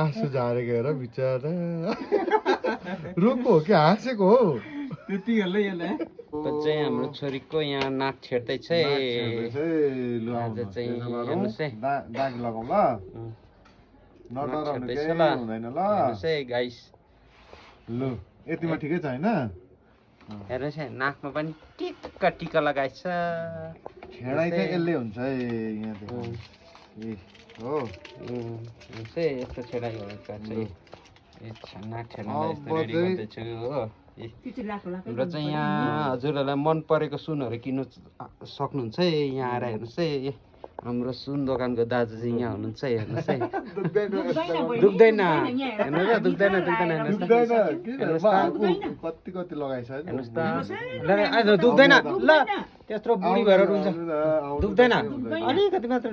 आँसु झारेको हेर बिचरा रोको हो कि हाँसेको हो त्यतिखेरले यसले चाहिँ हाम्रो छोरीको यहाँ नाक छेड्दैछ है। आज चाहिँ हेर्नुहोस् है दाग लगाउँ ल नडराउनु केही हुँदैन ल हेर्नुहोस् है गाइस। लु यतिमा ठिकै छ हैन हेर्नुहोस् है नाकमा पनि टिक्का टिका लगाएछ। छेडाइ चाहिँ यसले हुन्छ है यहाँ देखो ए हो हेर्नुहोस् है यस्तो छेडाइ गरेको चाहिँ नाक छेड्न यस्तो रेडी गर्दैछु हो। हाम्रो चाहिँ यहाँ हजुरहरूलाई मन परेको सुनहरू किन्नु सक्नुहुन्छ है। यहाँ आएर हेर्नुहोस् है हाम्रो सुन दोकानको दाजु चाहिँ यहाँ हुनुहुन्छ है। हेर्नुहोस् है दुख्दैन हेर्नु त दुख्दैन कति कति लगाइछ हेर्नुहोस् त दुख्दैन ल त्यत्रो बुढी भएर रुन्छ दुख्दैन अलिकति मात्र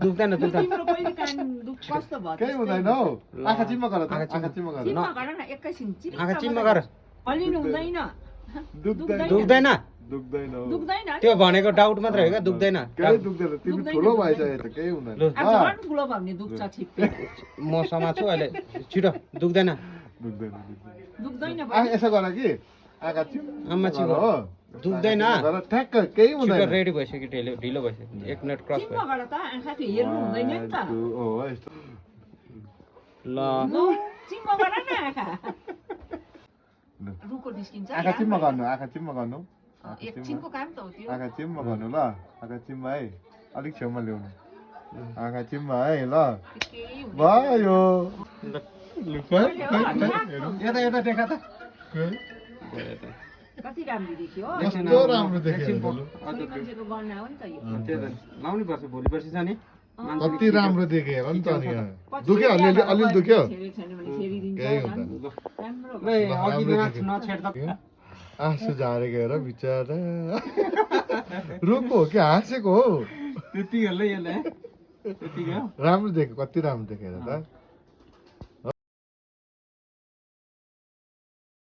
दुख्दैन केही हुँदैन हौ आँखा चिम्मा गर आँखा चिम्मा गर आँखा चिम्मा गर दुख्दैन दुख्दैन त्यो भनेको डाउट मात्र हो क्या दुख्दैन केही दुख्दैन तिमी ठुलो भएछ त केही हुँदैन म समात्छु अहिले छिटो दुख्दैन यसो गर कि आँखा आमा चिम्मा हो दुख्दैन ठ्याक्क केही हुँदैन रेडी भइसक्यो ढिलो भइसक्यो 1 मिनट क्रस भयो ल आँखा चिम्मा गर्नु आँखा चिम्मा गर्नु आँखा चिम्मा गर्नु ल आँखा चिम्मा है अलिक छेउमा ल्याउनु आँखा चिम्मा है ल भयो यता यता देखा त कस्तो राम्रो देखियो लाउनु पर्छ भोलि पर्सि जाने कति राम्रो देखेँ हेर नि त अनि यहाँ दुख्यो अलि दुख्यो केही हुँदैन आँसु झारेको हेर बिचरा रोको हो कि हाँसेको हो त्यतिखेरले यसले राम्रो देख्यो कति राम्रो देखेर त